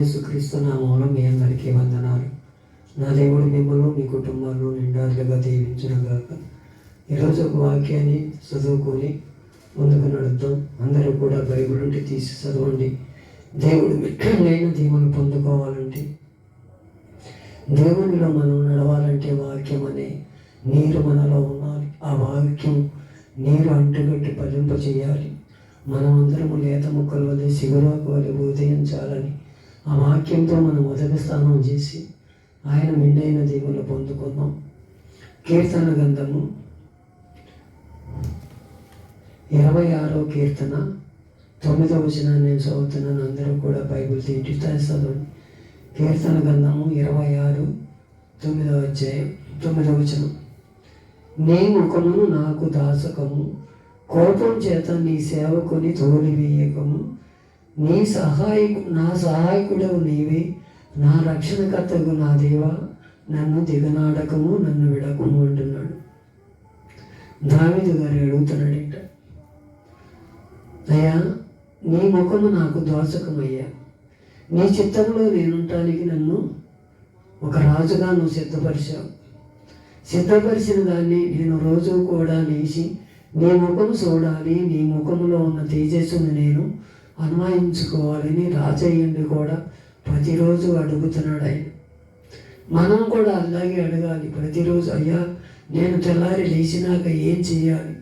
యేసుక్రీస్తు నామములో మీ అందరికీ వందనాలు. నా దేవుడు మిమ్మల్ని మీ కుటుంబాలను నిండారులుగా దీవించునుగాక. ఈరోజు ఒక వాక్యాన్ని చదువుకొని ముందుకు నడుద్దాం. అందరూ కూడా బైబిల్ నుండి తీసి చదవండి. దేవుడు మెయిన్ దీవెనలు పొందుకోవాలంటే, దేవునిలో మనం నడవాలంటే వాక్యం అనే నీరు మనలో ఉండాలి. ఆ వాక్యం నీరు అంటుగట్టి ఫలింప చేయాలి. మనమందరము లేత ముక్కల వల్ల సిగురాకు వల్ల ఉదయించాలని ఆ వాక్యంతో మనం మొదటి స్థానం చేసి ఆయన మెండైన దీవులు పొందుకుందాం. కీర్తన గ్రంథము 26వ కీర్తన 9వ వచనాన్ని నేను చదువుతున్నాను. అందరూ కూడా బైబిల్ తీటి చదవండి. కీర్తన గ్రంథము 26 9వ అధ్యాయం 9వ వచనం. నీ ముఖమును నాకు దాసకము, కోపం చేత నీ సేవకుని తోలివేయకము. నా సహాయకుడవు నీవే, నా రక్షణకర్తకు నా దేవా, నన్ను దిగనాడకము, నన్ను విడకము అంటున్నాడు. దావీదు గారు అడుగుతున్నాడట, అయ్యా నీ ముఖము నాకు దోషకమయ్యా, నీ చిత్తంలో నేనుంటానికి నన్ను ఒక రాజుగా నువ్వు సిద్ధపరిచిన దాన్ని నేను రోజు కూడా లేచి నీ ముఖము చూడాలి, నీ ముఖములో ఉన్న తేజస్సును నేను అన్వయించుకోవాలని రాజయ్యండి కూడా ప్రతిరోజు అడుగుతున్నాడు ఆయన. మనం కూడా అలాగే అడగాలి ప్రతిరోజు. అయ్యా నేను తెల్లారి లేచినాక ఏం చేయాలి,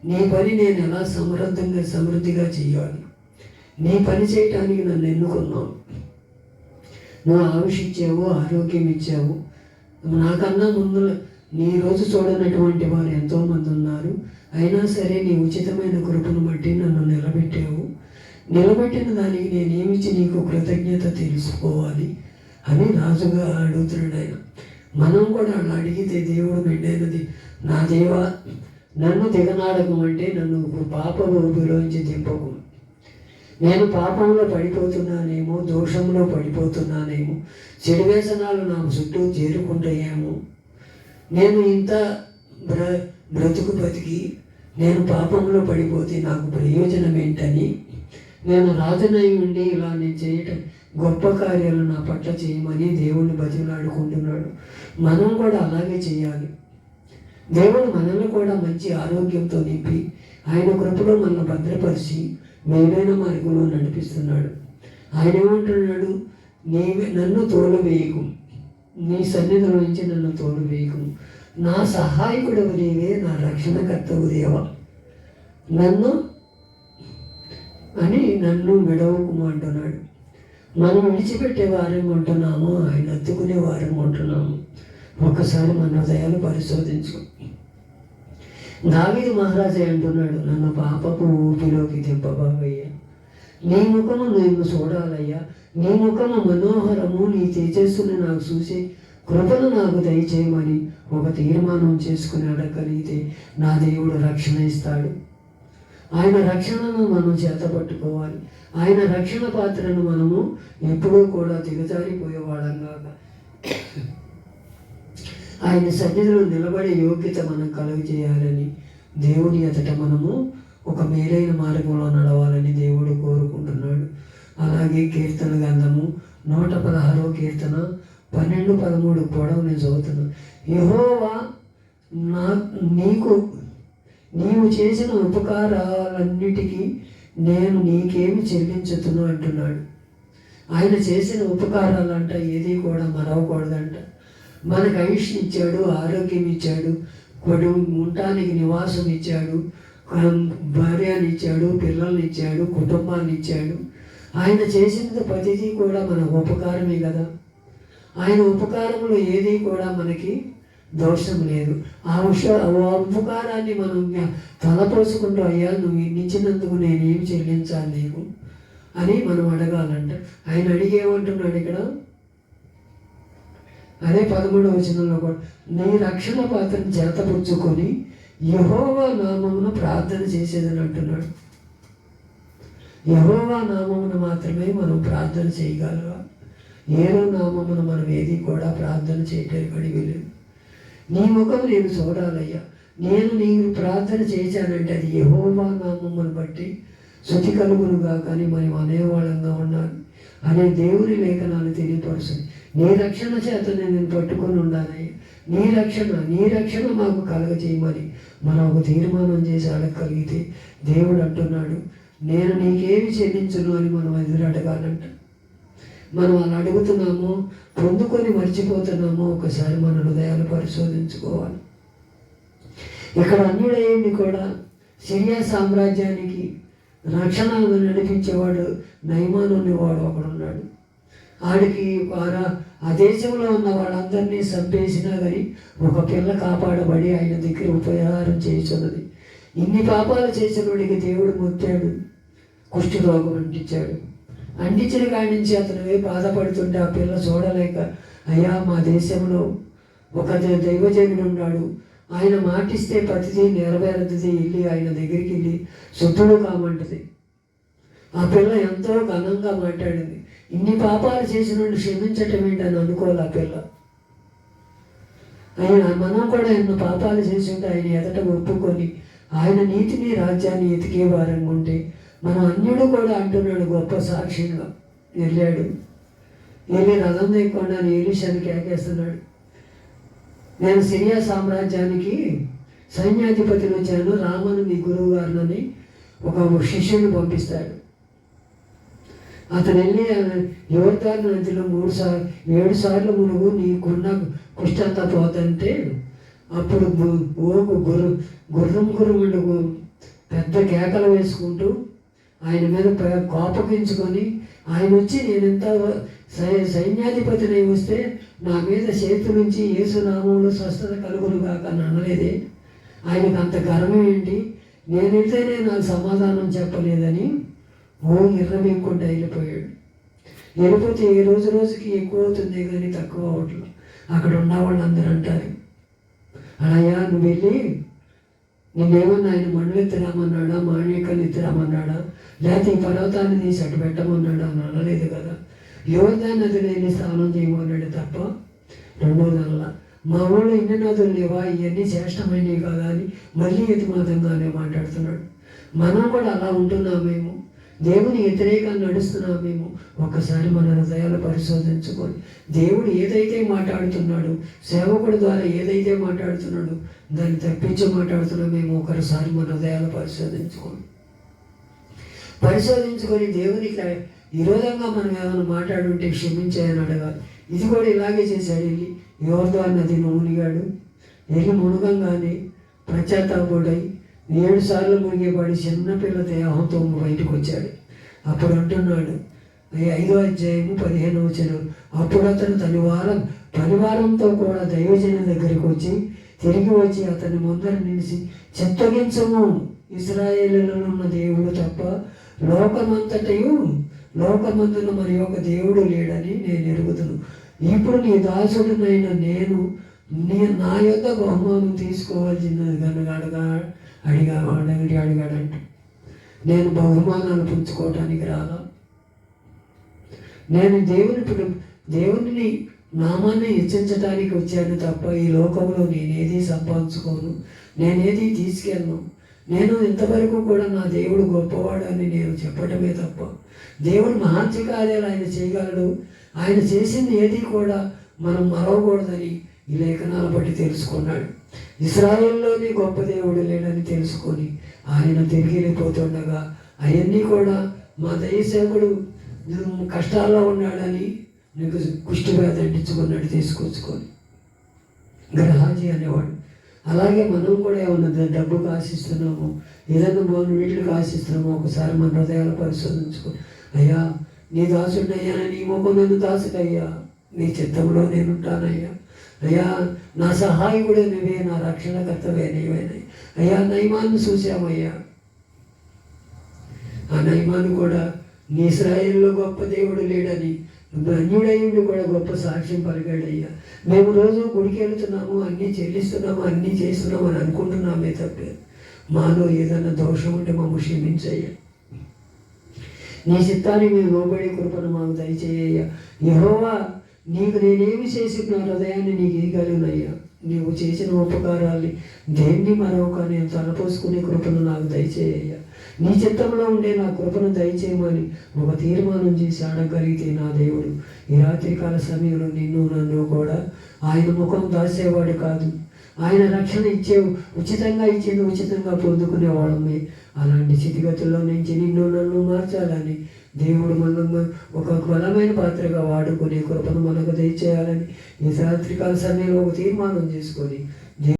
నీ పని నేను ఎలా సమృద్ధిగా చేయాలి, నీ పని చేయటానికి నన్ను ఎన్నుకున్నావు, నువ్వు ఆయుష్ ఇచ్చావు, ఆరోగ్యం ఇచ్చావు. నాకన్నా ముందు నీ రోజు చూడనటువంటి వారు ఎంతోమంది ఉన్నారు. అయినా సరే నీ ఉచితమైన కృపను బట్టి నన్ను నిలబెట్టిన దానికి నేనేమిచ్చి నీకు కృతజ్ఞత తెలుసుకోవాలి అని రాజుగా అడుగుతున్నాడు ఆయన. మనం కూడా అలా అడిగితే దేవుడు మెండైనది, నా దేవా నన్ను దిగనాడకం అంటే నన్ను పాప ఊపిలోంచి దింపకు. నేను పాపంలో పడిపోతున్నానేమో, దోషంలో పడిపోతున్నానేమో, చెడు వ్యసనాలు నా చుట్టూ చేరుకుంటాయేమో, నేను ఇంత బ్రతుకు బతికి నేను పాపంలో పడిపోతే నాకు ప్రయోజనం ఏంటని, నేను రాజనై ఉండి ఇలా నేను చేయటం గొప్ప కార్యాలు నా పట్ల చేయమని దేవుణ్ణి బతిలాడుకుంటున్నాడు. మనం కూడా అలాగే చేయాలి. దేవుడు మనల్ని కూడా మంచి ఆరోగ్యంతో నింపి ఆయన కృపలో మనల్ని భద్రపరిచి మేలైన మార్గంలో నడిపిస్తున్నాడు. ఆయన ఏమంటున్నాడు, నన్ను తోలువేయకు, నీ సన్నిధిలో నుంచి నన్ను తోలువేయకు, నా సహాయకుడు నీవే, నా రక్షణకర్తవు దేవా, నన్ను విడవకుము అంటున్నాడు. మనం విడిచిపెట్టే వారం ఉంటున్నాము, ఆయన అత్తుకునే వారం ఉంటున్నాము. ఒక్కసారి మన హృదయాలు పరిశోధించు. దావీదు మహారాజే అంటున్నాడు, నన్ను పాపపు ఊపిలోకి దింపబావయ్యా, నీ ముఖము నేను చూడాలయ్యా, నీ ముఖము మనోహరము, నీ తేజస్సుని నాకు చూసి కృపను నాకు దయచేయమని ఒక తీర్మానం చేసుకుని అడగలిగితే నా దేవుడు రక్షణ ఇస్తాడు. ఆయన రక్షణను మనం చేతపట్టుకోవాలి. ఆయన రక్షణ పాత్రను మనము ఎప్పుడూ కూడా దిగజారిపోయేవాళ్ళం కాక ఆయన సన్నిధిలో నిలబడే యోగ్యత మనం కలుగజేయాలని దేవుని ఎదుట మనము ఒక మేలైన మార్గంలో నడవాలని దేవుడు కోరుకుంటున్నాడు. అలాగే కీర్తన గ్రంథము 116వ కీర్తన 12, 13 పొడవు నేను చదువుతున్నాను. యెహోవా నీవు చేసిన ఉపకారాలన్నిటికీ నేను నీకేమి చెల్లించుతును అంటున్నాడు. ఆయన చేసిన ఉపకారాలంట ఏది కూడా మరవకూడదంట. మనకు ఆయుష్ని ఇచ్చాడు, ఆరోగ్యం ఇచ్చాడు, ఉండటానికి నివాసం ఇచ్చాడు, భార్యని ఇచ్చాడు, పిల్లల్ని ఇచ్చాడు, కుటుంబాన్ని ఇచ్చాడు. ఆయన చేసినది ప్రతిదీ కూడా మన ఉపకారమే కదా. ఆయన ఉపకారంలో ఏది కూడా మనకి దోషం లేదు. ఆ ఉపకారాన్ని మనం తలపోసుకుంటూ, అయ్యా నువ్వు ఇన్నిచ్చినందుకు నేనేమి చెల్లించాలి నీకు అని మనం అడగాలంట. ఆయన అడిగేమంటున్నాడు ఇక్కడ, అదే 13వ వచనంలో కూడా, నీ రక్షణ పాత్రను చేతపుచ్చుకొని యెహోవా నామమును ప్రార్థన చేసేదని అంటున్నాడు. యెహోవా నామమును మాత్రమే మనం ప్రార్థన చేయగలవా? ఏదో నామమును మనం ఏది కూడా ప్రార్థన చేయడానికి వెళ్ళలేదు. నీ ముఖం నేను చూడాలయ్యా, నేను నీకు ప్రార్థన చేశానంటే అది యెహోవా నామమును బట్టి శృతి కలుగునుగా కానీ మనం అనేవాళ్ళంగా ఉండాలి. అనే దేవుని లేఖనాలు తెలియపరుస్తుంది. నీ రక్షణ చేత నేను పట్టుకొని ఉండాలయ్యా, నీ రక్షణ మాకు కలగజేయమని మనం ఒక తీర్మానం చేసి అడగగలిగితే దేవుడు అంటున్నాడు, నేను నీకేమి చెల్లించును అని మనం ఎదురు అడగాలంట. మనం అలా అడుగుతున్నామో, పొందుకొని మర్చిపోతున్నామో ఒకసారి మన హృదయాలు పరిశోధించుకోవాలి. ఇక్కడ అన్యుడయ్యండి కూడా సిరియా సామ్రాజ్యానికి రక్షణ నడిపించేవాడు నయమాను అనేవాడు ఒకడున్నాడు. ఆడికి ఆ దేశంలో ఉన్న వాళ్ళందరినీ చంపేసినా కానీ ఒక పిల్ల కాపాడబడి ఆయన దగ్గర ఉపహారం చేస్తున్నది. ఇన్ని పాపాలు చేసిన వాడికి దేవుడు ముట్టాడు, కుష్టి రోగం అంటించాడు. అంటించిన కాడి నుంచి అతను బాధపడుతుంటే ఆ పిల్ల చూడలేక, అయ్యా మా దేశంలో ఒక దైవజనుడు ఉన్నాడు, ఆయన మాటిస్తే ప్రతిదీ నెరవేరుతుంది, వెళ్ళి ఆయన దగ్గరికి వెళ్ళి శుద్ధుడు కామంటది. ఆ పిల్ల ఎంతో ఘనంగా మాట్లాడింది. ఇన్ని పాపాలు చేసిన క్షమించటం ఏంటని అనుకోవాలి ఆ పిల్ల. ఆయన మనం కూడా ఎన్నో పాపాలు చేసి ఉంటే ఆయన ఎదట ఒప్పుకొని ఆయన నీతిని రాజ్యాన్ని ఎతికే వారంగా ఉంటే, మన అన్యుడు కూడా అంటున్నాడు గొప్ప సాక్షిగా వెళ్ళాడు. వెళ్ళి రథం లేకుండా ఎలీషాని కేకేస్తున్నాడు, నేను సిరియా సామ్రాజ్యానికి సైన్యాధిపతిని వచ్చాను, రామను మీ గురువు గారిని ఒక శిష్యుని పంపిస్తాడు. అతను వెళ్ళి యోర్దాను నదిలో 7 సార్లు మునుగు నీకున్న కుష్టంతా పోతంటే, అప్పుడు గుర్రముండు పెద్ద కేకలు వేసుకుంటూ ఆయన మీద కోపగించుకొని ఆయన వచ్చి నేనెంత సైన్యాధిపతిని వస్తే నా మీద చేతి నుంచి యేసునామంలో స్వస్థత కలుగును కాక అని అనలేదే, ఆయనకు అంత గర్వం ఏంటి, నేను వెళ్తేనే నాకు సమాధానం చెప్పలేదని ఇర్రమీయకుండా వెళ్ళిపోయాడు. వెళ్ళిపోతే ఏ రోజుకి ఎక్కువ అవుతుంది కానీ తక్కువ అవట్లేదు. అక్కడ ఉన్న వాళ్ళందరూ అంటారు, అయ్యా నువ్వు వెళ్ళి నిన్నేమన్నా ఆయన మనులు ఎత్తురామన్నాడా, మాణికలు ఎత్తురామన్నాడా, లేకపోతే ఈ పర్వతాన్ని తీసి అటు పెట్టమన్నాడా అని అనలేదు కదా. యోర్దాను నదిలో వెళ్ళి స్నానం చేయమన్నాడు తప్ప రెండోదల్లా మా ఊళ్ళో ఇన్ని నదులు లేవా, ఇవన్నీ శ్రేష్టమైనవి కదా అని మళ్ళీ యతిమాతంగానే మాట్లాడుతున్నాడు. మనం కూడా అలా ఉంటున్నామేమో, దేవుని వ్యతిరేకంగా నడుస్తున్నామేమో. ఒక్కసారి మన హృదయాలు పరిశోధించుకొని దేవుడు ఏదైతే మాట్లాడుతున్నాడు, సేవకుడి ద్వారా ఏదైతే మాట్లాడుతున్నాడు దాన్ని తప్పించి మాట్లాడుతున్నామేమో ఒకసారి మన హృదయాలు పరిశోధించుకొని దేవునికి విరోధంగా మనం ఏమైనా మాట్లాడుంటే క్షమించాయని అడగాలి. ఇది కూడా ఇలాగే చేశాడు. వెళ్ళి యోర్దాను నదిని మునిగాడు. వెళ్ళి మునగంగానే పశ్చాత్తాపడై 7 సార్లు మునిగిపడి చిన్నపిల్ల దేహంతో బయటకు వచ్చాడు. అప్పుడు అంటున్నాడు 5వ అధ్యాయము 15వ వచనం, అప్పుడు అతను పరివారంతో కూడా దైవజన దగ్గరికి వచ్చి తిరిగి వచ్చి అతని ముందర నిలిచి, చిత్తగించము, ఇశ్రాయేలులో ఉన్న దేవుడు తప్ప లోకమందున మరి ఒక దేవుడు లేడని నేను ఎరుగుదును. ఇప్పుడు నీ దాసుడినైన నేను నా యొక్క బహుమానం తీసుకోవాల్సినది కనుక అడిగాడంట. నేను బహుమానాలు పుంజుకోవటానికి రాలా, నేను దేవుని నామాన్ని హెచ్చించడానికి వచ్చాను తప్ప ఈ లోకంలో నేనేది సంపాదించుకోను, నేనేది తీసుకెళ్ళను. నేను ఇంతవరకు కూడా నా దేవుడు గొప్పవాడు అని నేను చెప్పడమే తప్ప దేవుడు మహత్య కార్యాలు ఆయన చేయగలడు, ఆయన చేసింది ఏది కూడా మనం మరవకూడదని ఈ లేఖనాల బట్టి తెలుసుకున్నాడు. ఇశ్రాయేల్లోనే గొప్ప దేవుడు లేడని తెలుసుకొని ఆయన తిరిగి వెళ్ళిపోతుండగా అవన్నీ కూడా మా దైవసేవకుడు కష్టాల్లో ఉన్నాడని నీకు కుష్టి వ్యాధి అంటించుకున్నాడు తీసుకొచ్చుకొని గ్రహాజీ అనేవాడు. అలాగే మనం కూడా ఏమన్నా డబ్బుకు ఆశిస్తున్నాము, ఏదైనా వీటికి ఆశిస్తున్నామో ఒకసారి మన హృదయాలు పరిశోధించుకొని, అయ్యా నీ దాసుడయ్యా, నీ ముఖం నన్ను దాసుడయ్యా, నీ చిత్తంలో నేనుంటానయ్యా, అయ్యా నా సహాయకుడే నువ్వే, నా రక్షణకర్తవే నీవేనే, అయ్యా నయమాన్ని చూసామయ్యా. ఆ నయమాన్ని కూడా నీ ఇశ్రాయేలులో గొప్ప దేవుడు లేడని అన్యుడయ్యుడు కూడా గొప్ప సాక్ష్యం పలికాడయ్యా. మేము రోజు గుడికి వెళుతున్నాము, అన్నీ చెల్లిస్తున్నాము, అన్నీ చేస్తున్నాము అని అనుకుంటున్నామే తప్పే మాలో ఏదైనా దోషం ఉంటే మమ్మల్ని క్షమించయ్యా. నీ చిత్తాన్ని మేము లోబడి కృపను మాకు దయచేయ్యా. యెహోవా నీకు నేనేమి చేసి నా హృదయాన్ని నీకు ఇవ్వగలనయ్యా. నీవు చేసిన ఉపకారాల్ని దేన్ని మరొక నేను తలపోసుకునే కృపను నాకు దయచేయ్యా. నీ చిత్తంలో ఉండే నా కృపను దయచేయమని ఒక తీర్మానం చేసి అడగలిగితే నా దేవుడు ఈ రాత్రికాల సమయంలో నిన్ను నన్ను కూడా ఆయన ముఖం దాచేవాడు కాదు. ఆయన రక్షణ ఉచితంగా ఇచ్చింది ఉచితంగా పొందుకునే వాళ్ళమే. అలాంటి స్థితిగతుల్లో నుంచి నిన్ను నన్ను మార్చాలని దేవుడు మనం ఒక బలమైన పాత్రగా వాడుకునే కృపను మనకు దయచేయాలని ఈ రాత్రికాల సమయంలో ఒక తీర్మానం చేసుకొని